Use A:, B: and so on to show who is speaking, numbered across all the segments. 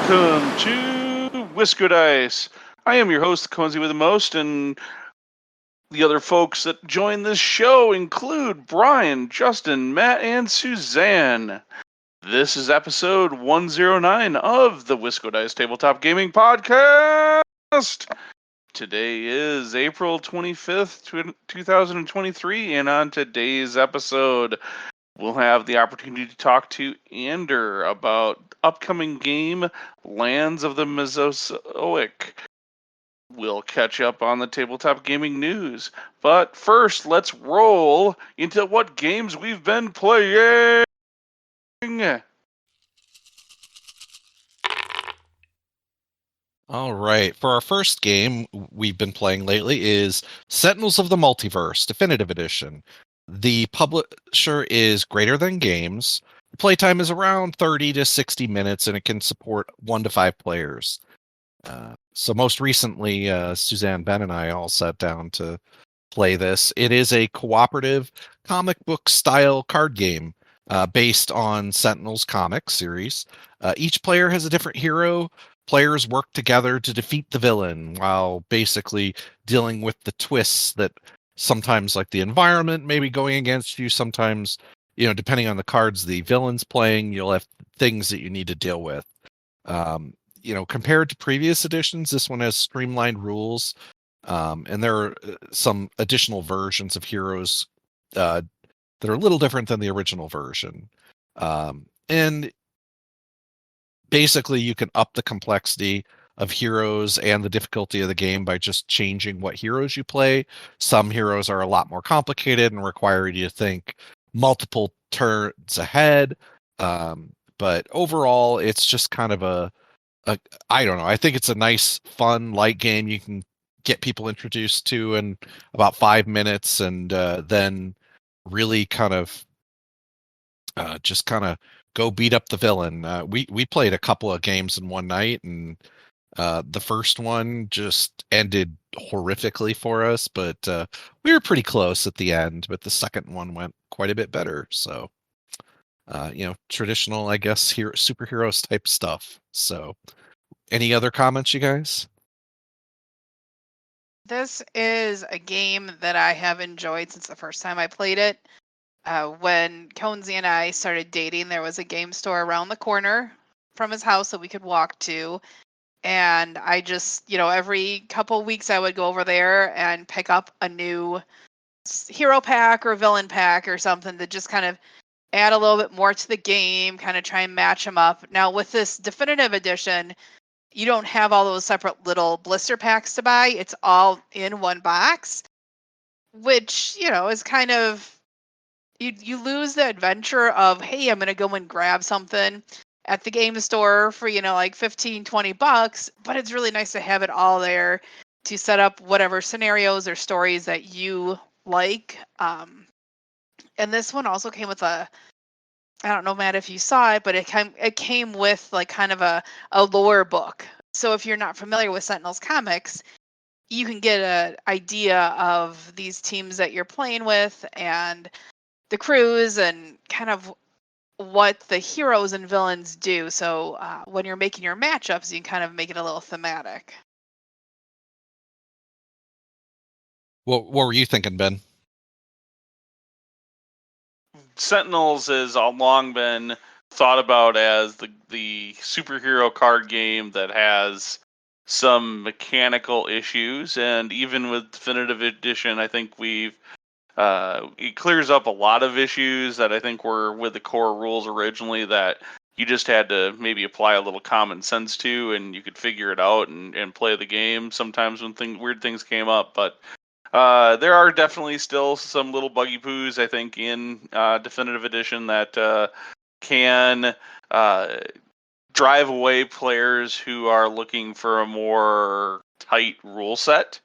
A: Welcome to Whisker Dice. I am your host, Cozy with the Most, and the other folks that join this show include Brian, Justin, Matt, and Suzanne. This is episode 109 of the Whisker Dice Tabletop Gaming Podcast. Today is April 25th, 2023, and on today's episode, we'll have the opportunity to talk to Ander about upcoming game Lands of the Mesozoic. We'll catch up on the tabletop gaming news. But first, let's roll into what games we've been playing.
B: All right. For our first game we've been playing lately is Sentinels of the Multiverse Definitive Edition. The publisher is Greater Than Games. Playtime is around 30 to 60 minutes, and it can support 1 to 5 players. So most recently, Suzanne, Ben, and I all sat down to play this. It is a cooperative comic book style card game based on Sentinels comic series. Each player has a different hero. Players work together to defeat the villain while basically dealing with the twists that sometimes, like the environment may be going against you. Sometimes, depending on the cards the villain's playing, you'll have things that you need to deal with. Compared to previous editions, this one has streamlined rules, and there are some additional versions of heroes that are a little different than the original version. And basically, you can up the complexity of heroes and the difficulty of the game by just changing what heroes you play. Some heroes are a lot more complicated and require you to think multiple turns ahead. But overall, it's just kind of I don't know. I think it's a nice, fun, light game you can get people introduced to in about 5 minutes, and then really kind of just kind of go beat up the villain. We played a couple of games in one night, and the first one just ended horrifically for us, but we were pretty close at the end. But the second one went quite a bit better. So, traditional, I guess, superheroes type stuff. So, any other comments, you guys?
C: This is a game that I have enjoyed since the first time I played it. When Conesy and I started dating, there was a game store around the corner from his house that we could walk to. And I just, every couple weeks I would go over there and pick up a new hero pack or villain pack or something to just kind of add a little bit more to the game, kind of try and match them up. Now, with this definitive edition, you don't have all those separate little blister packs to buy. It's all in one box, which, is kind of, you lose the adventure of, hey, I'm going to go and grab something at the game store for, like 15, 20 bucks, but it's really nice to have it all there to set up whatever scenarios or stories that you like. And this one also came with I don't know, Matt, if you saw it, but it came with like kind of a lore book. So if you're not familiar with Sentinels comics, you can get an idea of these teams that you're playing with and the crews and kind of what the heroes and villains do. So when you're making your matchups, you can kind of make it a little thematic.
B: What were you thinking, Ben?
A: Sentinels has long been thought about as the superhero card game that has some mechanical issues, and even with Definitive Edition, I think it clears up a lot of issues that I think were with the core rules originally that you just had to maybe apply a little common sense to, and you could figure it out and play the game sometimes when weird things came up. But there are definitely still some little buggy poos, I think, in Definitive Edition that can drive away players who are looking for a more tight rule set.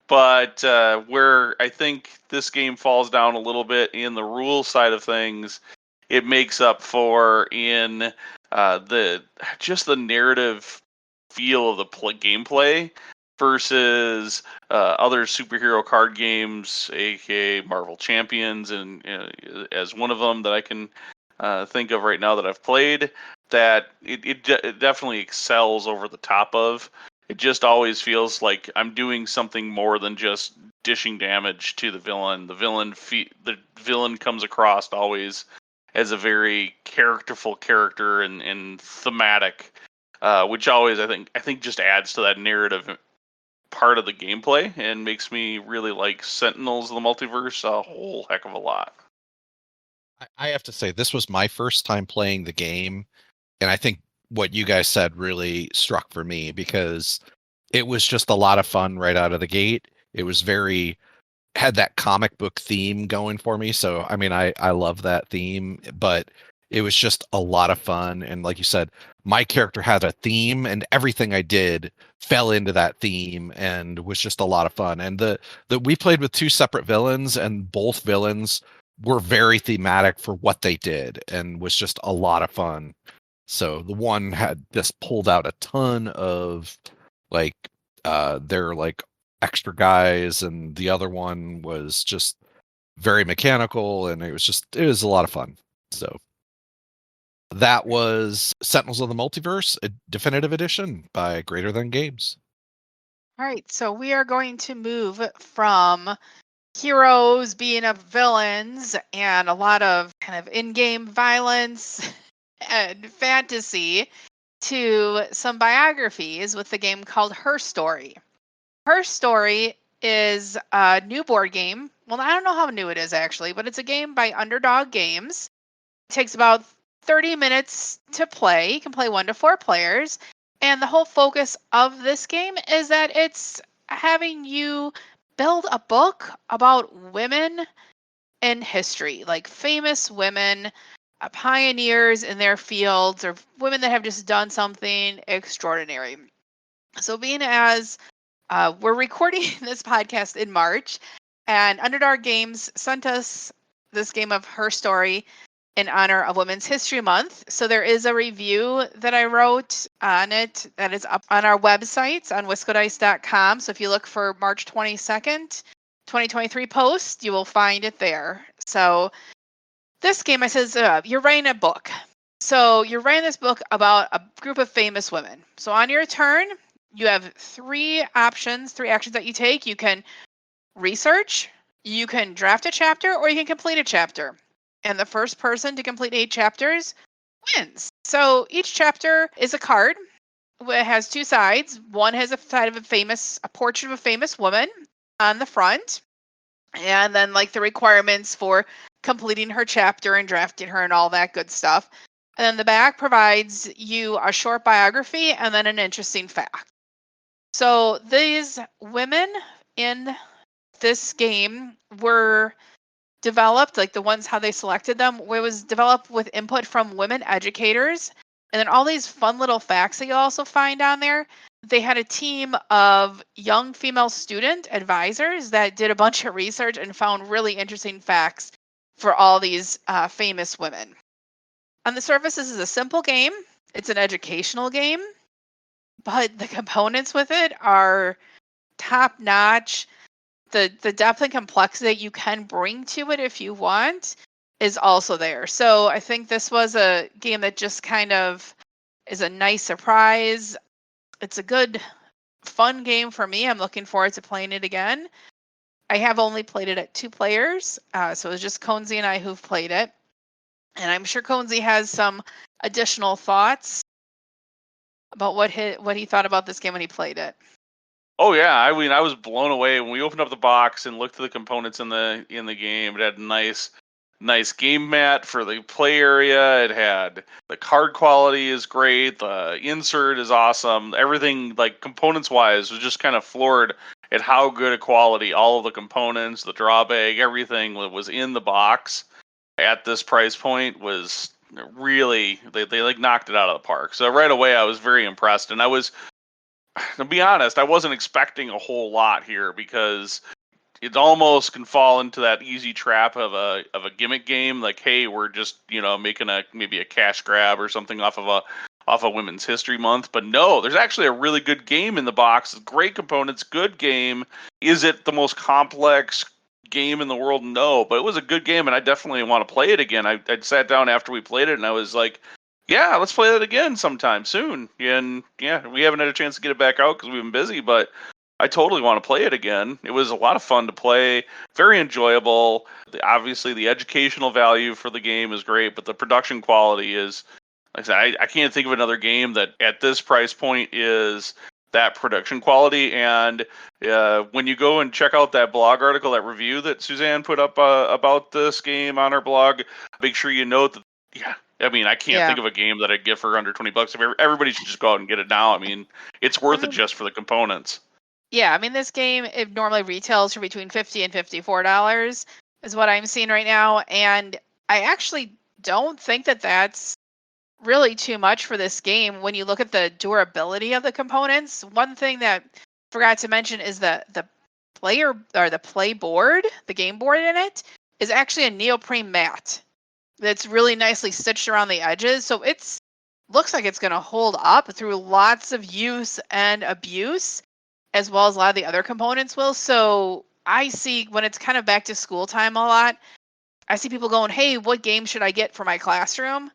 A: But where I think this game falls down a little bit in the rule side of things, it makes up for in the narrative feel of the gameplay versus other superhero card games, aka Marvel Champions, and as one of them that I can think of right now that I've played that it definitely excels over the top of. It just always feels like I'm doing something more than just dishing damage to the villain. The villain comes across always as a very characterful character and thematic, which always I think just adds to that narrative part of the gameplay and makes me really like Sentinels of the Multiverse a whole heck of a lot.
B: I have to say, this was my first time playing the game, and I think what you guys said really struck for me because it was just a lot of fun right out of the gate. It was had that comic book theme going for me. So, I mean, I love that theme, but it was just a lot of fun. And like you said, my character had a theme and everything I did fell into that theme and was just a lot of fun. And we played with two separate villains and both villains were very thematic for what they did and was just a lot of fun. So the one had just pulled out a ton of like their like extra guys, and the other one was just very mechanical, and it was a lot of fun. So that was Sentinels of the Multiverse, a definitive edition by Greater Than Games.
C: All right, so we are going to move from heroes being up villains and a lot of kind of in-game violence and fantasy to some biographies with the game called Her Story. Her Story is a new board game. Well, I don't know how new it is actually, but it's a game by Underdog Games. It takes about 30 minutes to play. You can play 1 to 4 players. And the whole focus of this game is that it's having you build a book about women in history, like famous women, pioneers in their fields, or women that have just done something extraordinary. So, being as we're recording this podcast in March, and Underdog Games sent us this game of Her Story in honor of Women's History Month. So there is a review that I wrote on it that is up on our websites on wiscodice.com. So if you look for March 22nd, 2023 post, you will find it there. So this game, I says, you're writing a book. So you're writing this book about a group of famous women. So on your turn, you have 3 options, 3 actions that you take. You can research, you can draft a chapter, or you can complete a chapter. And the first person to complete 8 chapters wins. So each chapter is a card. It has 2 sides. One has a side of a portrait of a famous woman on the front. And then like the requirements for completing her chapter and drafting her and all that good stuff. And then the back provides you a short biography and then an interesting fact. So these women in this game were developed, like the ones how they selected them, it was developed with input from women educators. And then all these fun little facts that you'll also find on there. They had a team of young female student advisors that did a bunch of research and found really interesting facts for all these famous women. On the surface, this is a simple game. It's an educational game, but the components with it are top notch. The depth and complexity that you can bring to it if you want is also there. So I think this was a game that just kind of is a nice surprise. It's a good, fun game for me. I'm looking forward to playing it again. I have only played it at 2 players, so it's just Conzi and I who've played it. And I'm sure Conzi has some additional thoughts about what he thought about this game when he played it.
A: Oh yeah, I mean I was blown away when we opened up the box and looked at the components in the game. It had a nice game mat for the play area. It had the card quality is great. The insert is awesome. Everything like components wise was just kind of floored at how good a quality all of the components, the draw bag, everything that was in the box at this price point was really they like knocked it out of the park. So right away I was very impressed, and I was, to be honest, I wasn't expecting a whole lot here because it almost can fall into that easy trap of a gimmick game, like, hey, we're just making maybe a cash grab or something off of Women's History Month. But no, there's actually a really good game in the box. Great components, good game. Is it the most complex, game in the world? No, but it was a good game, and I definitely want to play it again. I sat down after we played it, and I was like, yeah, let's play it again sometime soon. And yeah, we haven't had a chance to get it back out because we've been busy, but I totally want to play it again. It was a lot of fun to play, very enjoyable. Obviously, the educational value for the game is great, but the production quality is, like I said, I can't think of another game that at this price point is that production quality. And when you go and check out that blog article, that review that Suzanne put up about this game on her blog, make sure you note that, yeah, I mean, I can't think of a game that I'd get for under $20. If everybody should just go out and get it now. I mean, it's worth it just for the components.
C: Yeah, I mean, this game, it normally retails for between $50 and $54 is what I'm seeing right now. And I actually don't think that that's really too much for this game when you look at the durability of the components. One thing that I forgot to mention is that the player or the play board, the game board in it, is actually a neoprene mat that's really nicely stitched around the edges. So it's looks like it's going to hold up through lots of use and abuse, as well as a lot of the other components will. So I see when it's kind of back to school time a lot, I see people going, hey, what game should I get for my classroom?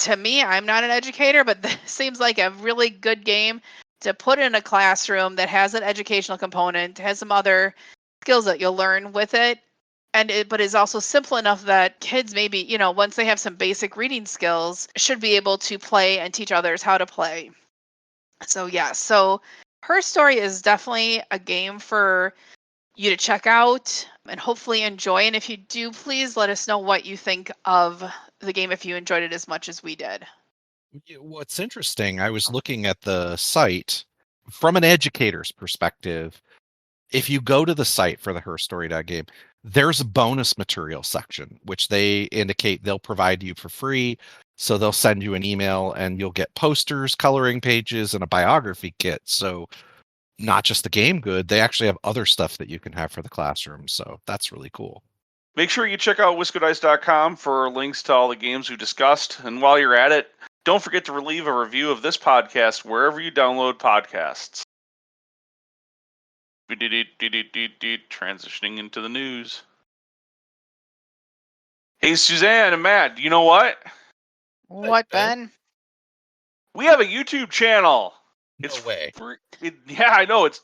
C: To me, I'm not an educator, but this seems like a really good game to put in a classroom that has an educational component, has some other skills that you'll learn with it, but is also simple enough that kids maybe, once they have some basic reading skills, should be able to play and teach others how to play. So yeah, so Her Story is definitely a game for you to check out and hopefully enjoy. And if you do, please let us know what you think of the game if you enjoyed it as much as we did.
B: What's interesting, I was looking at the site from an educator's perspective. If you go to the site for the Her Story game, there's a bonus material section, which they indicate they'll provide you for free. So they'll send you an email and you'll get posters, coloring pages, and a biography kit. So not just the game good, they actually have other stuff that you can have for the classroom. So that's really cool.
A: Make sure you check out WhiscoDice.com for links to all the games we discussed. And while you're at it, don't forget to leave a review of this podcast wherever you download podcasts. Transitioning into the news. Hey, Suzanne and Matt, you know what?
C: What, Ben?
A: We have a YouTube channel.
B: No way.
A: Yeah, I know. It's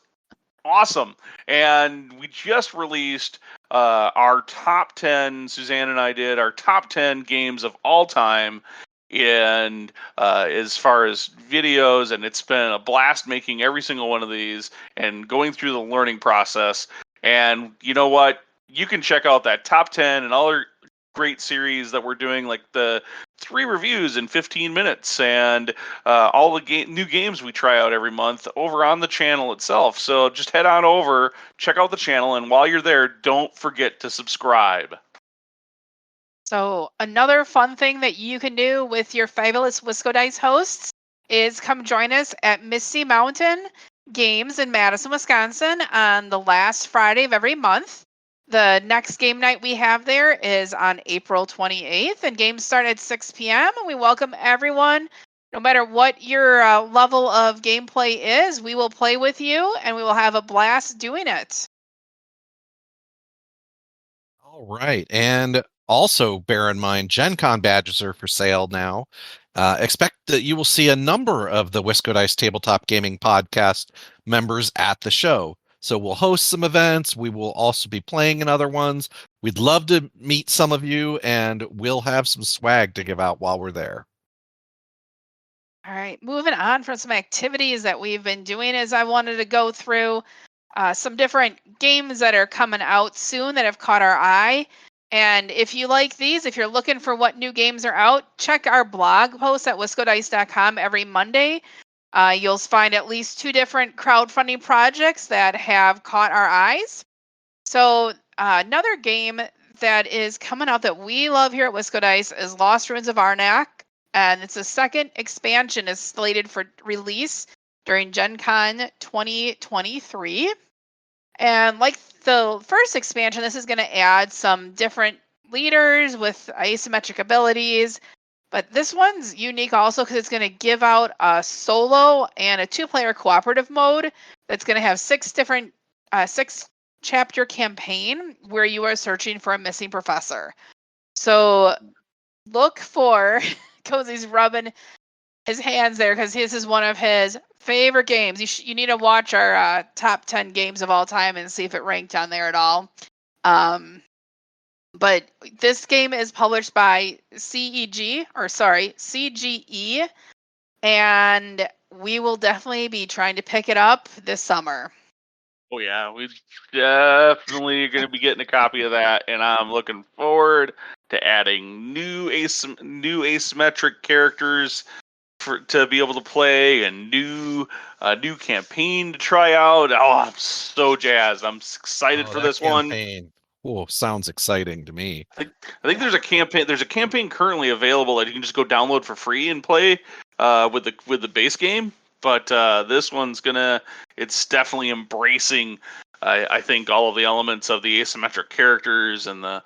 A: awesome. And we just released our top 10, Suzanne and I did, our top 10 games of all time. And as far as videos, and it's been a blast making every single one of these and going through the learning process. And you know what? You can check out that top 10 and all our great series that we're doing, like the 3 reviews in 15 minutes and all the new games we try out every month over on the channel itself. So just head on over, check out the channel, and while you're there, don't forget to subscribe.
C: So another fun thing that you can do with your fabulous WhiscoDice hosts is come join us at Misty Mountain Games in Madison, Wisconsin on the last Friday of every month. The next game night we have there is on April 28th, and games start at 6 p.m. We welcome everyone, no matter what your level of gameplay is. We will play with you, and we will have a blast doing it.
B: All right. And also bear in mind, Gen Con badges are for sale now. Expect that you will see a number of the WhiscoDice Tabletop Gaming Podcast members at the show. So we'll host some events. We will also be playing in other ones. We'd love to meet some of you, and we'll have some swag to give out while we're there.
C: All right, moving on from some activities that we've been doing is I wanted to go through some different games that are coming out soon that have caught our eye. And if you like these, if you're looking for what new games are out, check our blog post at WhiscoDice.com every Monday. You'll find at least 2 different crowdfunding projects that have caught our eyes. So another game that is coming out that we love here at WhiscoDice is Lost Ruins of Arnak. And it's the second expansion is slated for release during Gen Con 2023. And like the first expansion, this is going to add some different leaders with asymmetric abilities. But this one's unique also because it's going to give out a solo and a 2-player cooperative mode that's going to have 6 chapter campaign where you are searching for a missing professor. So look for Cozy's rubbing his hands there because this is one of his favorite games. You need to watch our top 10 games of all time and see if it ranked on there at all. But this game is published by CGE, and we will definitely be trying to pick it up this summer.
A: Oh yeah, we definitely are going to be getting a copy of that, and I'm looking forward to adding new asymmetric characters to be able to play, and new campaign to try out. Oh, I'm so jazzed! I'm excited for this
B: campaign. Oh, sounds exciting to me.
A: I think there's a campaign. There's a campaign currently available that you can just go download for free and play with the base game. But this one's it's definitely embracing, I think, all of the elements of the asymmetric characters and the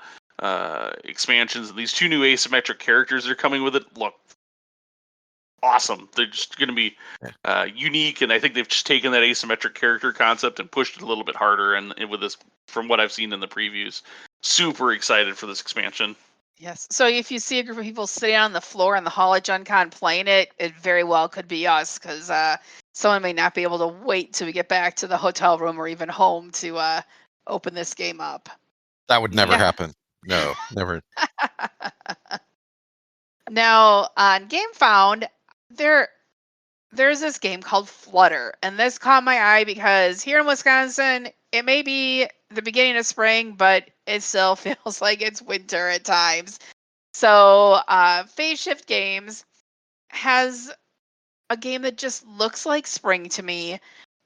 A: expansions. These two new asymmetric characters that are coming with it look awesome. They're just going to be unique, and I think they've just taken that asymmetric character concept and pushed it a little bit harder. And with this, from what I've seen in the previews, super excited for this expansion.
C: Yes. So if you see a group of people sitting on the floor in the hall at Gen Con playing it, it very well could be us, because someone may not be able to wait till we get back to the hotel room or even home to open this game up.
B: That would never happen. No, never.
C: Now, on GameFound, there's this game called Flutter, and this caught my eye because here in Wisconsin, it may be the beginning of spring, but it still feels like it's winter at times. So, Phase Shift Games has a game that just looks like spring to me.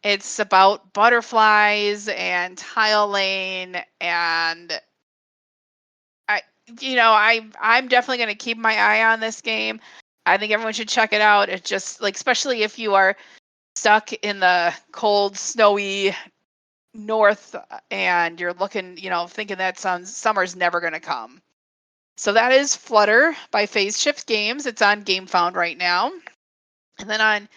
C: It's about butterflies and tile laying, and I'm definitely going to keep my eye on this game. I think everyone should check it out. It's just like, especially if you are stuck in the cold, snowy north and you're looking, thinking that summer's never going to come. So that is Flutter by Phase Shift Games. It's on GameFound right now. And then on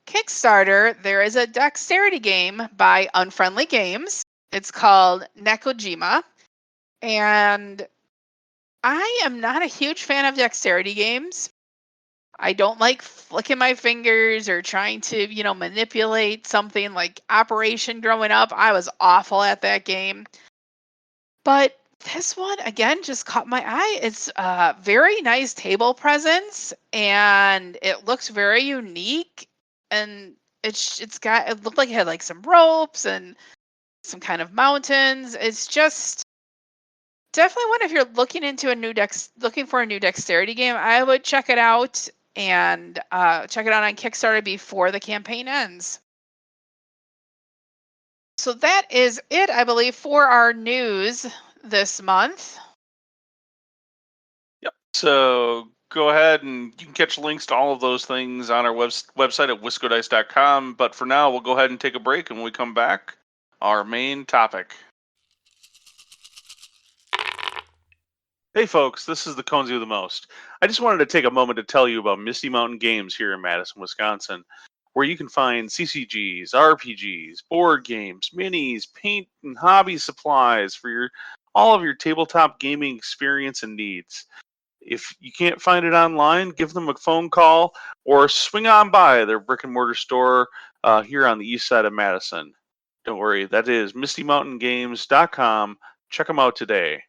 C: Kickstarter, there is a dexterity game by Unfriendly Games. It's called Nekojima. And I am not a huge fan of dexterity games. I don't like flicking my fingers or trying to, manipulate something like Operation growing up. I was awful at that game. But this one, again, just caught my eye. It's a very nice table presence, and it looks very unique. And it looked like it had like some ropes and some kind of mountains. It's just definitely one, if you're looking for a new dexterity game, I would check it out, and check it out on Kickstarter before the campaign ends. So that is it, I believe, for our news this month.
A: Yep. So go ahead and you can catch links to all of those things on our website at wiscodice.com. But for now, we'll go ahead and take a break, and when we come back, our main topic. Hey folks, this is the Conesy with the Most. I just wanted to take a moment to tell you about Misty Mountain Games here in Madison, Wisconsin, where you can find CCGs, RPGs, board games, minis, paint and hobby supplies for all of your tabletop gaming experience and needs. If you can't find it online, give them a phone call or swing on by their brick and mortar store here on the east side of Madison. Don't worry, that is mistymountaingames.com. Check them out today.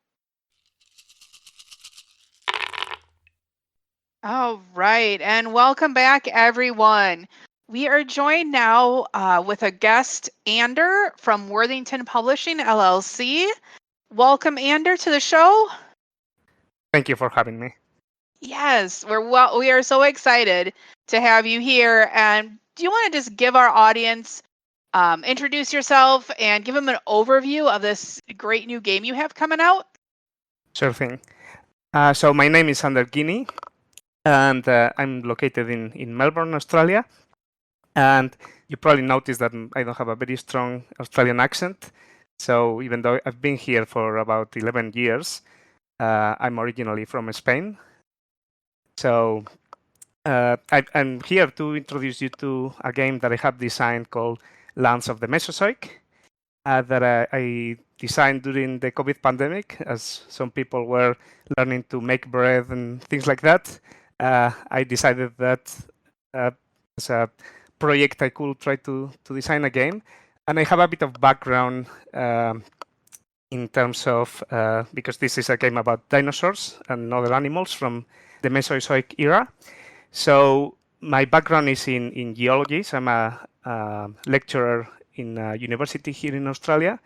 C: All right, and welcome back, everyone. We are joined now with a guest, Ander from Worthington Publishing, LLC. Welcome, Ander, to the show.
D: Thank you for having me.
C: Yes, we are so excited to have you here. And do you want to just give our audience, introduce yourself and give them an overview of this great new game you have coming out?
D: Sure thing. So my name is Ander Guinea, and I'm located in Melbourne, Australia. And you probably noticed that I don't have a very strong Australian accent. So even though I've been here for about 11 years, I'm originally from Spain. So I'm here to introduce you to a game that I have designed called Lands of the Mesozoic, that I designed during the COVID pandemic, as some people were learning to make bread and things like that. I decided that as a project I could try to design a game. And I have a bit of background in terms of, because this is a game about dinosaurs and other animals from the Mesozoic era. So my background is in geology. So I'm a lecturer in a university here in Australia.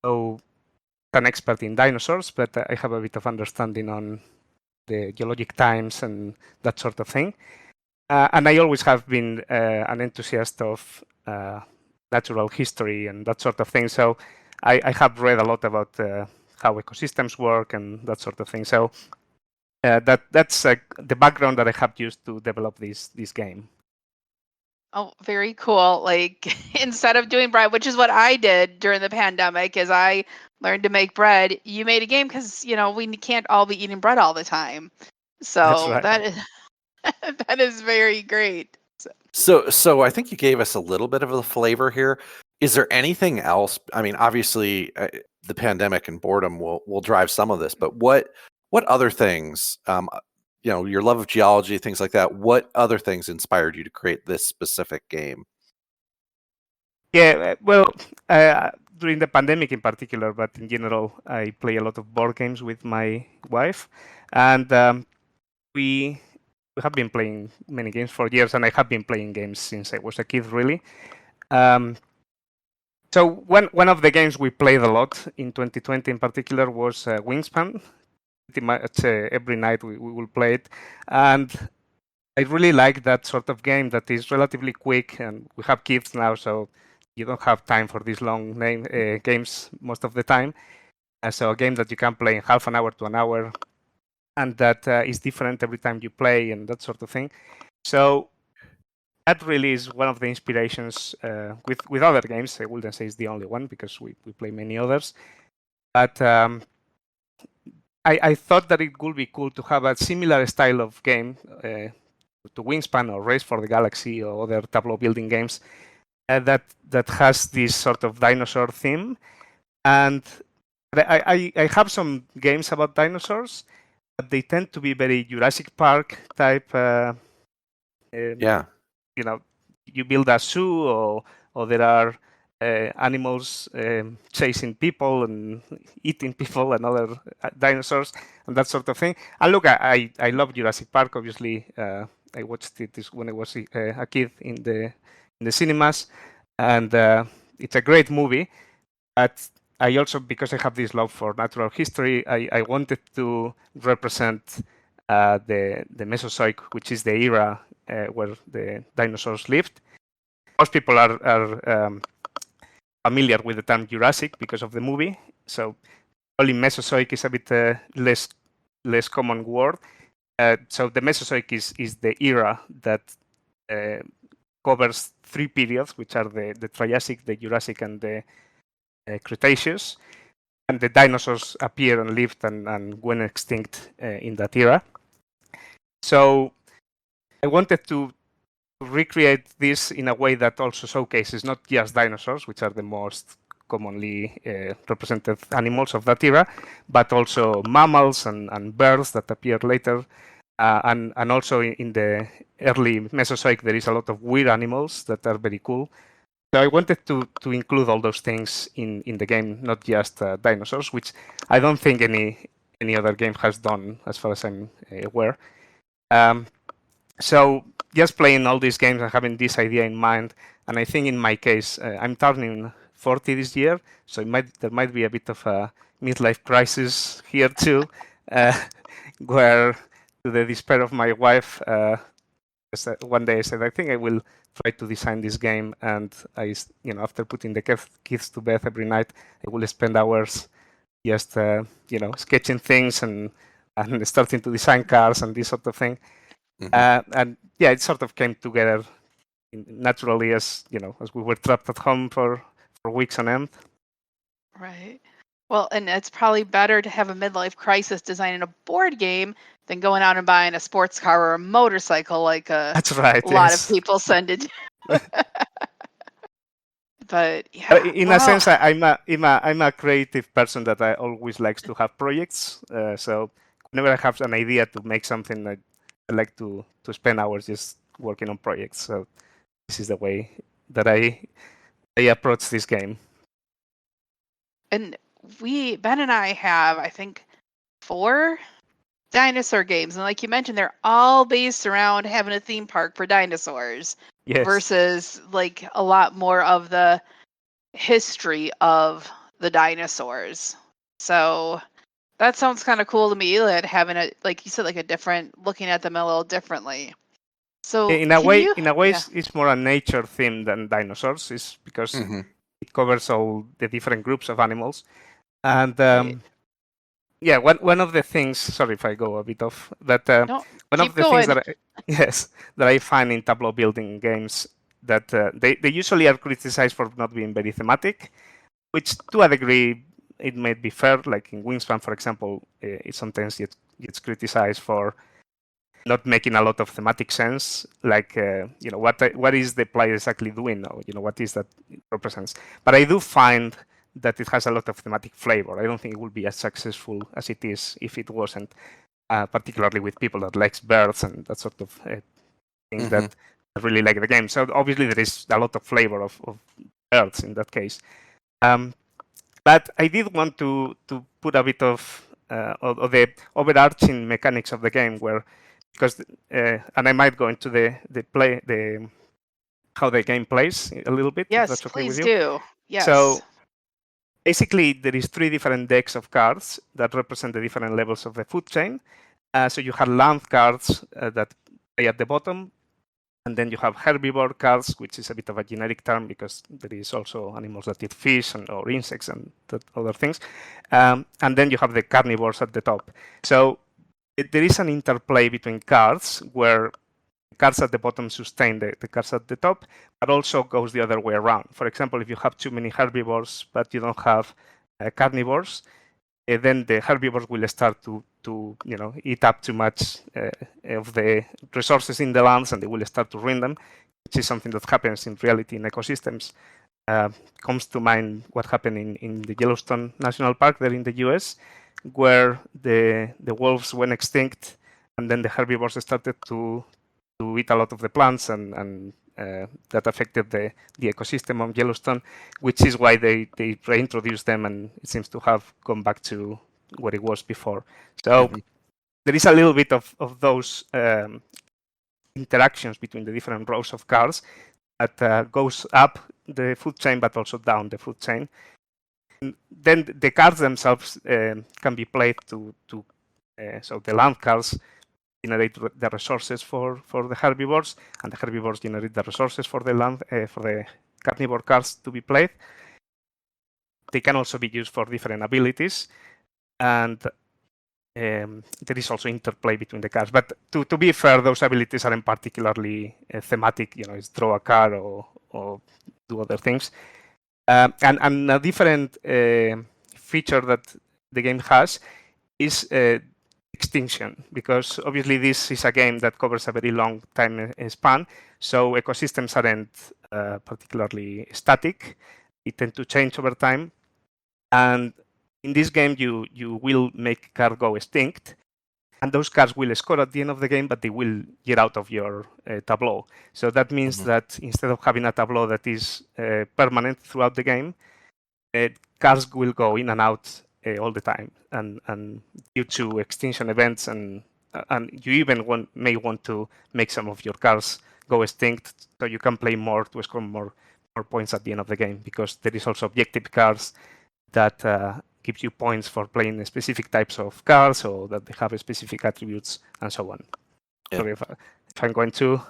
D: So I'm an expert in dinosaurs, but I have a bit of understanding on the geologic times and that sort of thing. And I always have been an enthusiast of natural history and that sort of thing. So I have read a lot about how ecosystems work and that sort of thing. So that's the background that I have used to develop this game.
C: Oh, very cool. Like instead of doing bread, which is what I did during the pandemic, is I learned to make bread. You made a game because, we can't all be eating bread all the time. So
D: right.
C: that is that is very great.
E: So I think you gave us a little bit of a flavor here. Is there anything else? I mean, obviously, the pandemic and boredom will drive some of this, but what other things? Your love of geology, things like that. What other things inspired you to create this specific game?
D: Yeah, well, during the pandemic in particular, but in general, I play a lot of board games with my wife, and we have been playing many games for years, and I have been playing games since I was a kid, really. So one of the games we played a lot in 2020 in particular was Wingspan. Pretty much every night we will play it, and I really like that sort of game that is relatively quick, and we have kids now, so you don't have time for these long games most of the time. So a game that you can play in half an hour to an hour, and that is different every time you play and that sort of thing. So that really is one of the inspirations with other games. I wouldn't say it's the only one because we play many others. But I thought that it would be cool to have a similar style of game to Wingspan or Race for the Galaxy or other tableau building games that has this sort of dinosaur theme. And I have some games about dinosaurs, but they tend to be very Jurassic Park type.
E: Yeah.
D: You build a zoo, or there are animals chasing people and eating people and other dinosaurs and that sort of thing. And look, I love Jurassic Park. Obviously, I watched it when I was a kid in the cinemas, and it's a great movie. But I also, because I have this love for natural history, I wanted to represent the Mesozoic, which is the era where the dinosaurs lived. Most people are familiar with the term Jurassic because of the movie, so only Mesozoic is a bit less common word. So the Mesozoic is the era that covers three periods, which are the Triassic, the Jurassic, and the Cretaceous. And the dinosaurs appeared and lived and went extinct in that era. So I wanted to recreate this in a way that also showcases not just dinosaurs, which are the most commonly represented animals of that era, but also mammals and birds that appeared later. And also in the early Mesozoic, there is a lot of weird animals that are very cool. So I wanted to include all those things in the game, not just dinosaurs, which I don't think any other game has done, as far as I'm aware. So just playing all these games and having this idea in mind, and I think in my case, I'm turning 40 this year, so there might be a bit of a midlife crisis here too, where to the despair of my wife, one day I said, I think I will try to design this game, and after putting the kids to bed every night, I will spend hours just sketching things and starting to design cars and this sort of thing. Mm-hmm. And yeah, it sort of came together naturally as we were trapped at home for weeks on end.
C: Right. Well, and it's probably better to have a midlife crisis designing a board game than going out and buying a sports car or a motorcycle like
D: That's right,
C: a lot of people send it. But yeah,
D: In a sense, I'm a creative person that I always likes to have projects. So whenever I have an idea to make something, I like to spend hours just working on projects. So this is the way that I approach this game.
C: and Ben and I have, I think, 4 dinosaur games, and like you mentioned, they're all based around having a theme park for dinosaurs
D: Yes.
C: versus like a lot more of the history of the dinosaurs. So that sounds kind of cool to me, that having a, like you said, like a different, looking at them a little differently. So
D: In a
C: can
D: way,
C: you- yeah.
D: it's more a nature theme than dinosaurs. Is because
E: Mhm.
D: it covers all the different groups of animals. And
C: Right.
D: yeah, one of the things. Sorry if I go a bit off. But
C: No,
D: one
C: keep
D: of the things
C: going.
D: that I find in tableau building games that they usually are criticized for not being very thematic, which to a degree it may be fair. Like in Wingspan, for example, it sometimes gets criticized for not making a lot of thematic sense. Like what is the player exactly doing, or what is that it represents. But I do find that it has a lot of thematic flavor. I don't think it would be as successful as it is if it wasn't, particularly with people that likes birds and that sort of thing that really like the game. So obviously there is a lot of flavor of birds in that case. But I did want to put a bit of the overarching mechanics of the game, where because and I might go into the how the game plays a little bit, if
C: Yes,
D: that's okay with
C: please
D: you.
C: do. Yes.
D: So basically, there is 3 different decks of cards that represent the different levels of the food chain. So you have land cards that play at the bottom, and then you have herbivore cards, which is a bit of a generic term because there is also animals that eat fish or insects and other things. And then you have the carnivores at the top. So there is an interplay between cards where cards at the bottom sustain the cards at the top, but also goes the other way around. For example, if you have too many herbivores but you don't have carnivores, then the herbivores will start to eat up too much of the resources in the lands, and they will start to ruin them, which is something that happens in reality in ecosystems. Comes to mind what happened in the Yellowstone National Park there in the US, where the wolves went extinct, and then the herbivores started to eat a lot of the plants, and that affected the ecosystem of Yellowstone, which is why they reintroduced them, and it seems to have gone back to what it was before. So there is a little bit of those interactions between the different rows of cards that goes up the food chain, but also down the food chain. And then the cards themselves can be played to so the land cards generate the resources for the herbivores, and the herbivores generate the resources for the land for the carnivore cards to be played. They can also be used for different abilities, and there is also interplay between the cards. But to be fair, those abilities aren't particularly thematic. It's draw a card or do other things. And a different feature that the game has is extinction, because obviously this is a game that covers a very long time span, so ecosystems aren't particularly static. They tend to change over time, and in this game you will make card go extinct, and those cards will score at the end of the game, but they will get out of your tableau. So that means that instead of having a tableau that is permanent throughout the game, cards will go in and out all the time, and due to extinction events, and you even may want to make some of your cards go extinct, so you can play more to score more points at the end of the game, because there is also objective cards that gives you points for playing specific types of cards, or that they have specific attributes and so on.
E: Yeah.
D: Sorry if I'm going to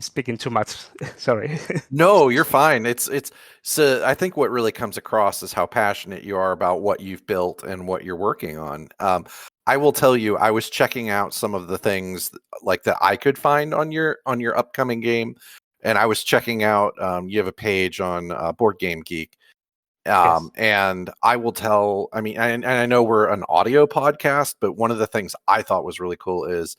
D: speaking too much. Sorry.
E: No, you're fine. It's so I think what really comes across is how passionate you are about what you've built and what you're working on. I will tell you, I was checking out some of the things like that I could find on your upcoming game, and I was checking out. You have a page on Board Game Geek,
D: Yes.
E: and I will tell. I mean, and I know we're an audio podcast, but one of the things I thought was really cool is.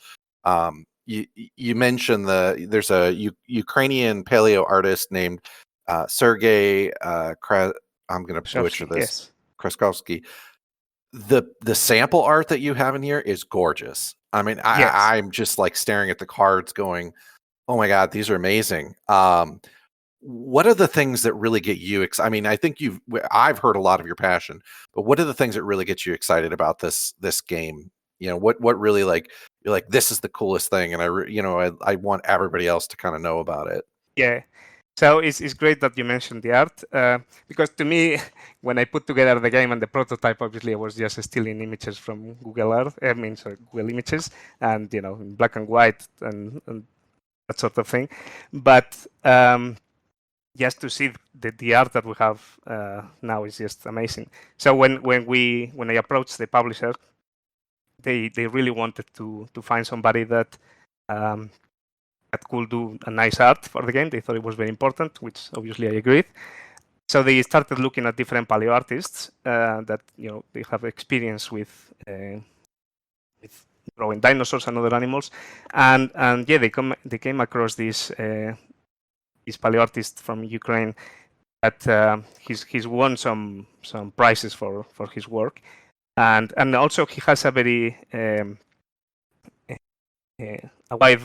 E: You mentioned there's a Ukrainian paleo artist named Sergey, I'm going to butcher this,
D: Yes.
E: Kraskovsky. The sample art that you have in here is gorgeous. I mean,
D: Yes.
E: I'm just like staring at the cards going, oh my God, these are amazing. What are the things that really get you excited? I mean, I think I've heard a lot of your passion, but what are the things that really get you excited about this game? You know, what really, like, you're like, this is the coolest thing, and I want everybody else to kind of know about it.
D: Yeah. So it's great that you mentioned the art, because to me, when I put together the game and the prototype, obviously I was just stealing images from Google Earth. Google Images, and in black and white and that sort of thing. But just to see the art that we have now is just amazing. So when I approached the publisher, they really wanted to find somebody that could do a nice art for the game. They thought it was very important, which obviously I agreed. So they started looking at different paleo artists that they have experience with drawing dinosaurs and other animals, and yeah, they came across this paleo artist from Ukraine that he's won some prizes for his work, and also he has a very a wide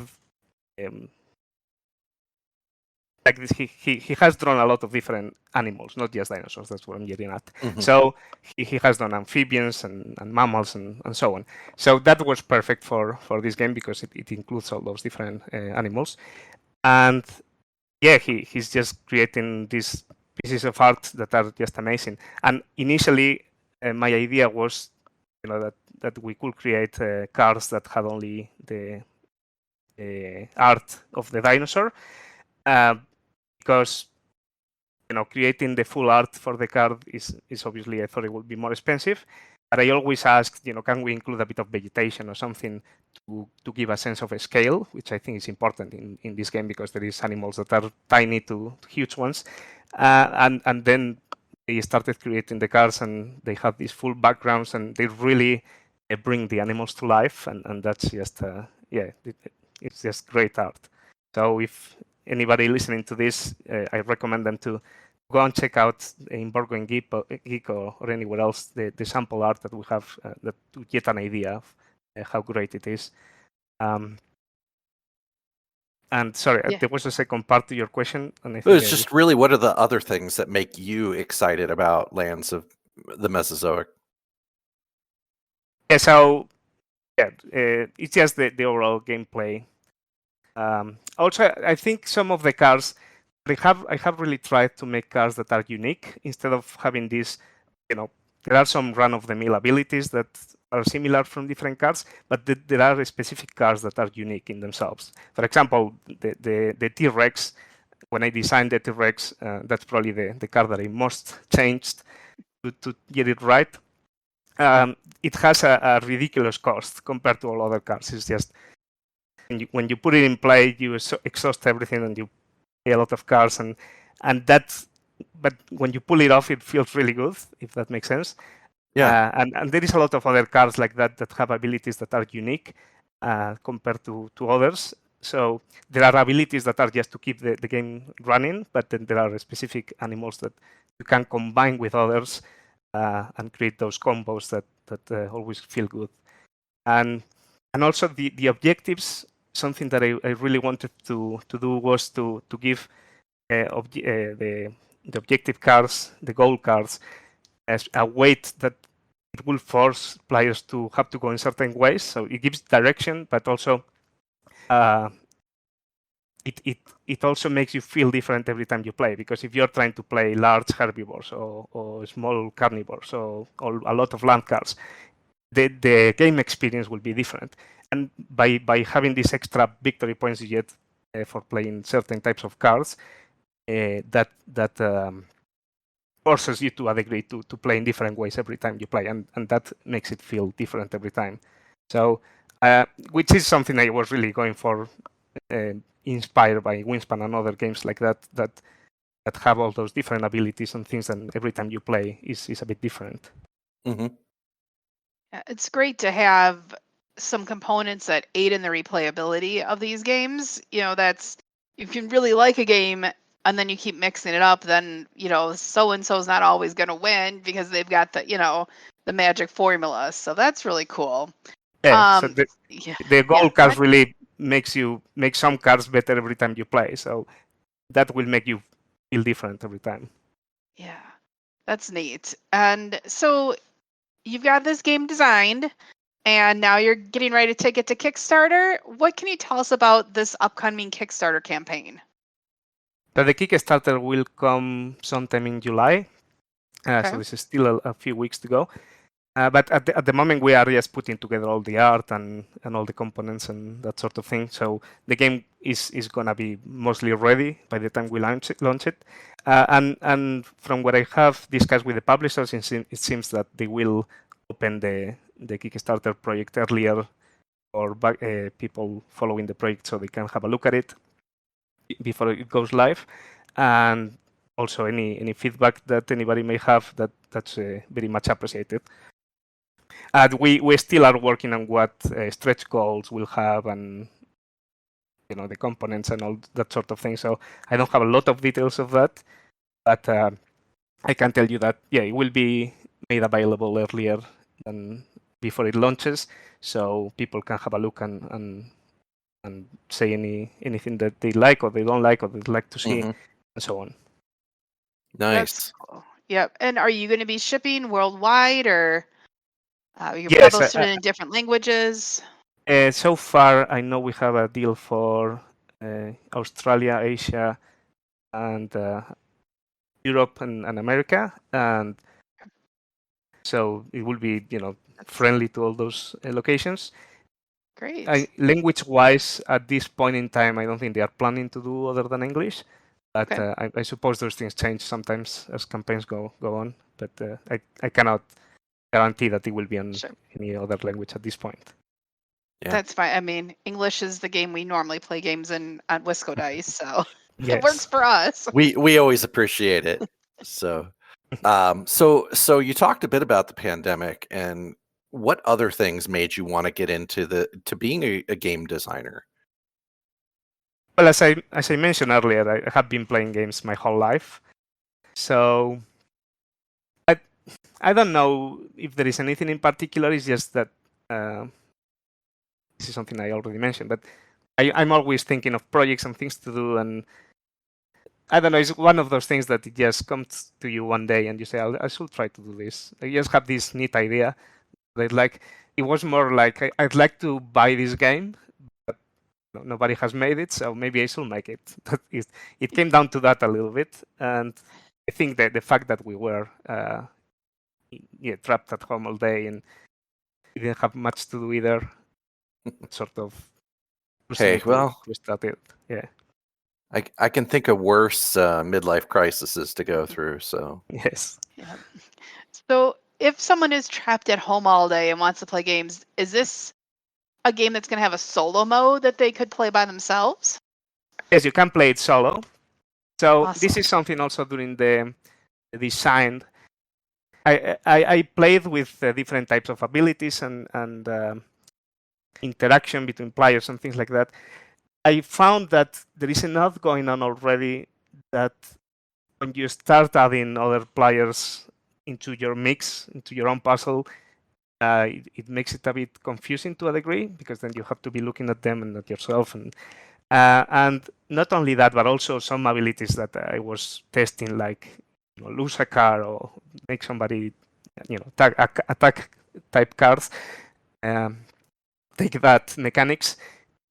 D: like this, he has drawn a lot of different animals, not just dinosaurs. That's what I'm getting at.
E: Mhm.
D: So he has done amphibians and mammals and so on. So that was perfect for this game because it includes all those different animals. And yeah, he's just creating these pieces of art that are just amazing. And initially, my idea was, that we could create cars that had only the art of the dinosaur. Because creating the full art for the card is obviously, I thought it would be more expensive, but I always asked, can we include a bit of vegetation or something to give a sense of a scale, which I think is important in this game because there is animals that are tiny to huge ones, and then they started creating the cards and they have these full backgrounds and they really bring the animals to life, and that's just it's just great art. So if anybody listening to this, I recommend them to go and check out in Board Game Geek or anywhere else the sample art that we have that to get an idea of how great it is. And sorry,
C: Yeah.
D: there was a second part to your question. And I
E: But
D: think
E: it's just really, what are the other things that make you excited about Lands of the Mesozoic?
D: yeah. So yeah, it's just the overall gameplay. Also, I think some of the cars, I have really tried to make cars that are unique instead of having these, there are some run-of-the-mill abilities that are similar from different cars, but there are specific cars that are unique in themselves. For example, the T-Rex, when I designed the T-Rex, that's probably the car that I most changed to get it right. It has a ridiculous cost compared to all other cars. It's just, when you put it in play, you exhaust everything and you pay a lot of cars, and that's, but when you pull it off, it feels really good, if that makes sense.
E: Yeah.
D: And there is a lot of other cars like that have abilities that are unique compared to others. So there are abilities that are just to keep the game running, but then there are specific animals that you can combine with others and create those combos that always feel good. And also the objectives, something that I really wanted to do was to give the objective cards, the goal cards, as a weight that it will force players to have to go in certain ways. So it gives direction, but also it also makes you feel different every time you play. Because if you're trying to play large herbivores or small carnivores or a lot of land cards, the game experience will be different. And by having these extra victory points you get for playing certain types of cards, that forces you to a degree to play in different ways every time you play, and that makes it feel different every time. So, which is something I was really going for, inspired by Wingspan and other games like that have all those different abilities and things, and every time you play is a bit different.
E: Mm-hmm.
C: Yeah, it's great to have some components that aid in the replayability of these games. That's, you can really like a game and then you keep mixing it up, then so and so's not always going to win because they've got the magic formula. So that's really cool.
D: Yeah. So
C: Yeah,
D: the gold
C: yeah,
D: cards really makes you make some cards better every time you play. So that will make you feel different every time.
C: yeah, that's neat. And so you've got this game designed, and now you're getting ready to take it to Kickstarter. What can you tell us about this upcoming Kickstarter campaign?
D: So the Kickstarter will come sometime in July.
C: Okay.
D: So this is still a few weeks to go. But at the moment, we are just putting together all the art and all the components and that sort of thing. So the game is going to be mostly ready by the time we launch it. And from what I have discussed with the publishers, it seems that they will open the Kickstarter project earlier or people following the project so they can have a look at it before it goes live. And also any feedback that anybody may have, that's very much appreciated. And we still are working on what stretch goals will have and the components and all that sort of thing. So I don't have a lot of details of that, but I can tell you that it will be made available earlier than before it launches, so people can have a look and say anything that they like or they don't like or they'd like to see, and so on.
E: Nice.
C: That's cool. Yep. And are you going to be shipping worldwide, or you're
D: Yes,
C: published it in different languages?
D: So far, I know we have a deal for Australia, Asia, and Europe and America, and so it will be friendly to all those locations.
C: Great.
D: Language-wise, at this point in time, I don't think they are planning to do other than English, but
C: Okay.
D: I suppose those things change sometimes as campaigns go on. But I cannot guarantee that it will be on any other language at this point.
E: Yeah.
C: That's fine. I mean, English is the game we normally play games in on Wisco Dice, so
D: Yes.
C: it works for us.
E: We always appreciate it. So you talked a bit about the pandemic, and what other things made you want to get into being a game designer?
D: Well, as I mentioned earlier, I have been playing games my whole life, so I don't know if there is anything in particular. It's just that this is something I already mentioned, but I'm always thinking of projects and things to do, and I don't know. It's one of those things that it just comes to you one day, and you say, "I should try to do this." I just have this neat idea. It was more like I'd like to buy this game, but nobody has made it, so maybe I should make it. It came down to that a little bit, and I think that the fact that we were trapped at home all day and we didn't have much to do either, sort of.
E: Hey, well,
D: we started. Yeah.
E: I can think of worse midlife crises to go through. So
D: Yes.
C: Yeah. So if someone is trapped at home all day and wants to play games, is this a game that's going to have a solo mode that they could play by themselves?
D: Yes, you can play it solo. So
C: Awesome.
D: this is something also during the design. I played with different types of abilities and interaction between players and things like that. I found that there is enough going on already that when you start adding other players into your mix, into your own puzzle, it makes it a bit confusing to a degree, because then you have to be looking at them and at yourself. And not only that, but also some abilities that I was testing, like lose a car or make somebody attack type cards. Take that mechanics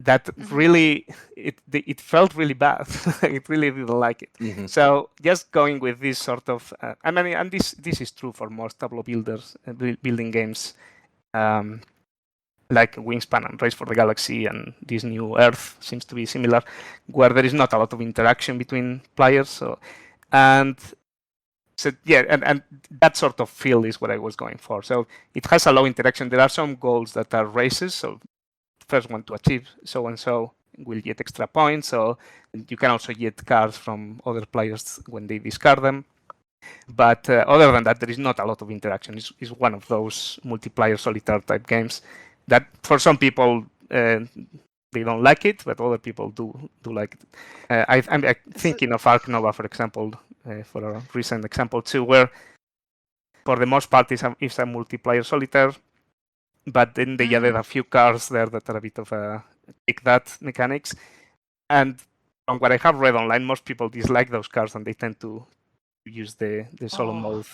D: that really it felt really bad. I really didn't like it. So just going with this sort of I mean, and this is true for most tableau builders, building games, like Wingspan and Race for the Galaxy, and this new Earth seems to be similar, where there is not a lot of interaction between players. So and that sort of feel is what I was going for. So it has a low interaction. There are some goals that are races. So first one to achieve so and so will get extra points. So you can also get cards from other players when they discard them. But other than that, there is not a lot of interaction. It's one of those multiplayer solitaire type games that for some people they don't like it, but other people do like it. I'm thinking of Ark Nova, for example, for a recent example too, where for the most part it's a multiplayer solitaire, but then they added a few cars there that are a bit of a take that mechanics. And from what I have read online, most people dislike those cars and they tend to use the solo mode.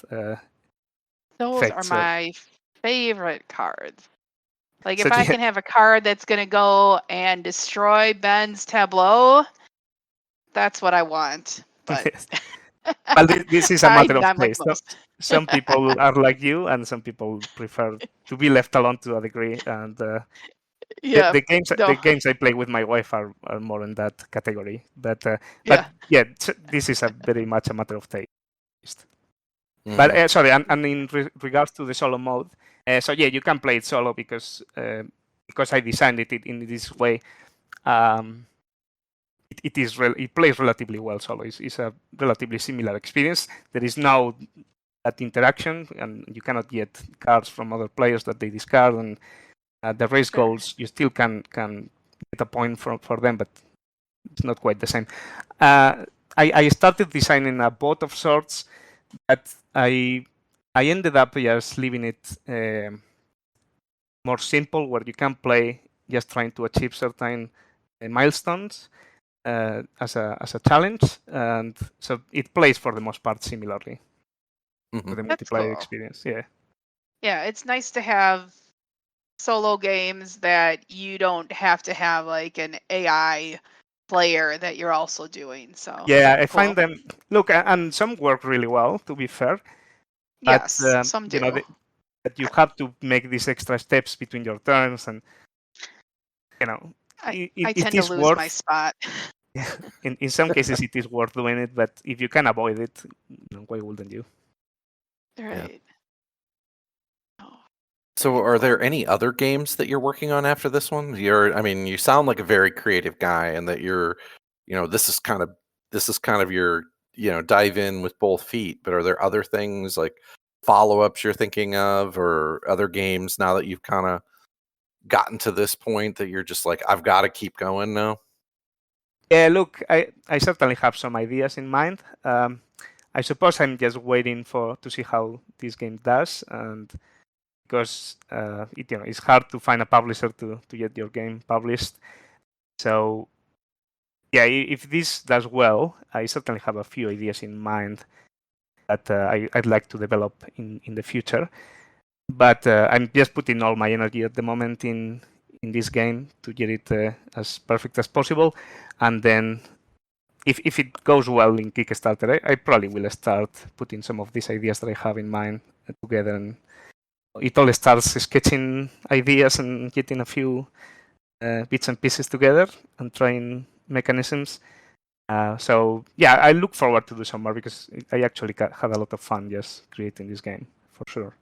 C: Those
D: effects,
C: are my favorite cards. Like
D: So
C: if I
D: yeah.
C: can have a card that's going to go and destroy Ben's tableau, that's what I want. But
D: Well, this is a matter of
C: I'm like
D: taste.
C: most.
D: Some people are like you, and some people prefer to be left alone to a degree. And
C: Yeah.
D: the games
C: no.
D: the games I play with my wife are more in that category. But
C: Yeah.
D: this is a very much a matter of taste.
E: Mhm.
D: But sorry, and in regards to the solo mode, so yeah, you can play it solo because I designed it in this way. It plays relatively well solo. It's a relatively similar experience. There is no that interaction, and you cannot get cards from other players that they discard, and the race
C: Sure.
D: goals you still can get a point for them, but it's not quite the same. I started designing a bot of sorts, but I ended up just leaving it more simple, where you can play just trying to achieve certain milestones as a challenge, and so it plays for the most part similarly to the
C: That's
D: multiplayer
C: cool.
D: experience. Yeah.
C: Yeah, it's nice to have solo games that you don't have to have like an AI player that you're also doing. So
D: Yeah, I
C: cool.
D: find them look, and some work really well, to be fair. But
C: Yes, some do.
D: that you have to make these extra steps between your turns, and
C: I
D: it
C: tend to
D: is
C: lose my
D: worth.
C: spot.
D: In some cases, it is worth doing it, but if you can avoid it, why wouldn't you?
C: Right. Oh,
E: So,
C: very
E: are
C: cool.
E: there any other games that you're working on after this one? I mean, you sound like a very creative guy, and that this is kind of your, dive in with both feet. But are there other things like follow-ups you're thinking of, or other games now that you've kind of gotten to this point that you're just like, I've got to keep going now?
D: Yeah, look, I certainly have some ideas in mind. I suppose I'm just waiting to see how this game does, and because it's hard to find a publisher to get your game published. So yeah, if this does well, I certainly have a few ideas in mind that I'd like to develop in the future. But I'm just putting all my energy at the moment in this game to get it as perfect as possible, and then if it goes well in Kickstarter, I probably will start putting some of these ideas that I have in mind together, and it all starts sketching ideas and getting a few bits and pieces together and trying mechanisms. So yeah, I look forward to do some more because I actually had a lot of fun just creating this game for sure.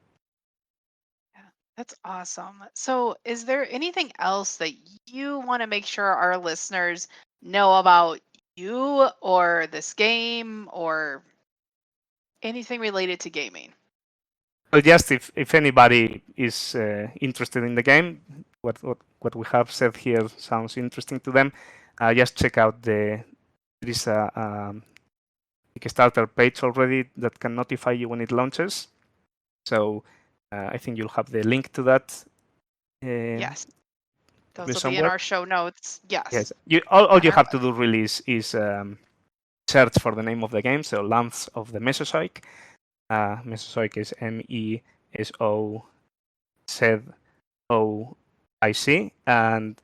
C: That's awesome. So, is there anything else that you want to make sure our listeners know about you or this game or anything related to gaming?
D: Well, just if anybody is interested in the game, what we have said here sounds interesting to them, just check out there is a Kickstarter page already that can notify you when it launches. So I think you'll have the link to that.
C: Yes. Those will be in
D: somewhere.
C: our show notes. Yes.
D: Yes. All you
C: our
D: have to do really is search for the name of the game. So Lands of the Mesozoic. Mesozoic is MESOZOIC, and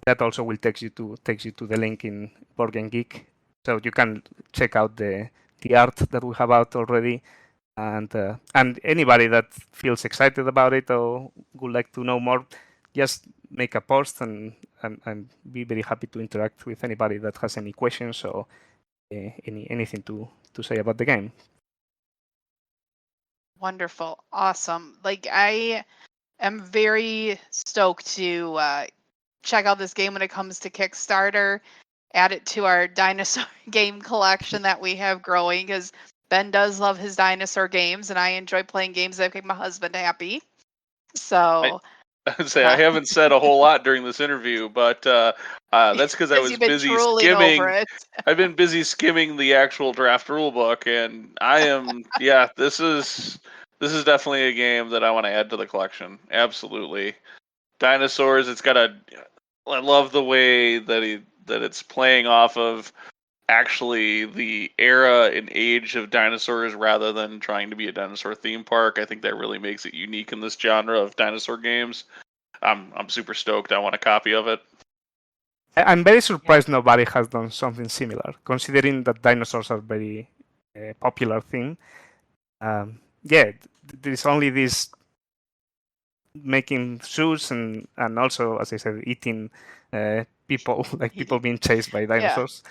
D: that also will takes you to the link in Board Game Geek, so you can check out the art that we have out already, and anybody that feels excited about it or would like to know more, just make a post and be very happy to interact with anybody that has any questions or anything to say about the game.
C: Wonderful. Awesome. Like, I am very stoked to check out this game when it comes to Kickstarter, add it to our dinosaur game collection that we have growing, because Ben does love his dinosaur games, and I enjoy playing games that make my husband happy. So
A: I'd say I haven't said a whole lot during this interview, but that's because I was
C: you've been
A: busy
C: drooling
A: skimming.
C: over it.
A: I've been busy skimming the actual draft rulebook, and I am. Yeah, this is definitely a game that I want to add to the collection. Absolutely, dinosaurs. It's got a. I love the way that it's playing off of actually the era and age of dinosaurs rather than trying to be a dinosaur theme park. I think that really makes it unique in this genre of dinosaur games. I'm super stoked. I want a copy of it.
D: I'm very surprised nobody has done something similar, considering that dinosaurs are very popular thing. There's only this making zoos and also, as I said, eating people, like people being chased by dinosaurs.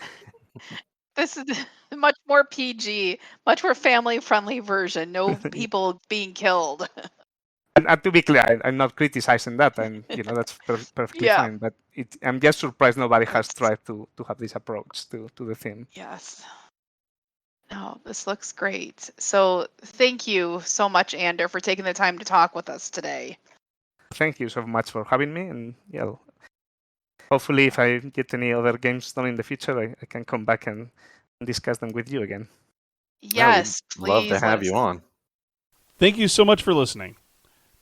C: This is much more PG, much more family-friendly version. No people being killed.
D: And to be clear, I'm not criticizing that, and that's perfectly
C: Yeah.
D: fine. But I'm just surprised nobody has tried to have this approach to the theme.
C: Yes. No, this looks great. So thank you so much, Ander, for taking the time to talk with us today.
D: Thank you so much for having me, and hopefully if I get any other games done in the future, I can come back and discuss them with you again.
C: Yes,
E: we'd love
C: please
E: to have you on.
F: Thank you so much for listening.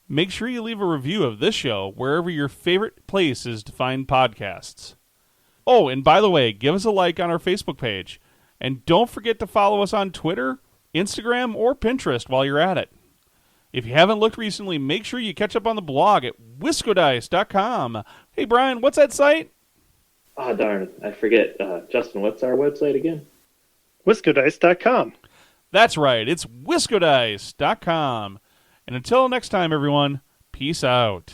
F: Make sure you leave a review of this show wherever your favorite place is to find podcasts. Oh, and by the way, give us a like on our Facebook page. And don't forget to follow us on Twitter, Instagram, or Pinterest while you're at it. If you haven't looked recently, make sure you catch up on the blog at wiscodice.com. Hey, Brian, what's that site?
G: Oh, darn, I forget. Justin, what's our website again?
H: Wiscodice.com.
F: That's right, it's wiscodice.com. And until next time, everyone, peace out.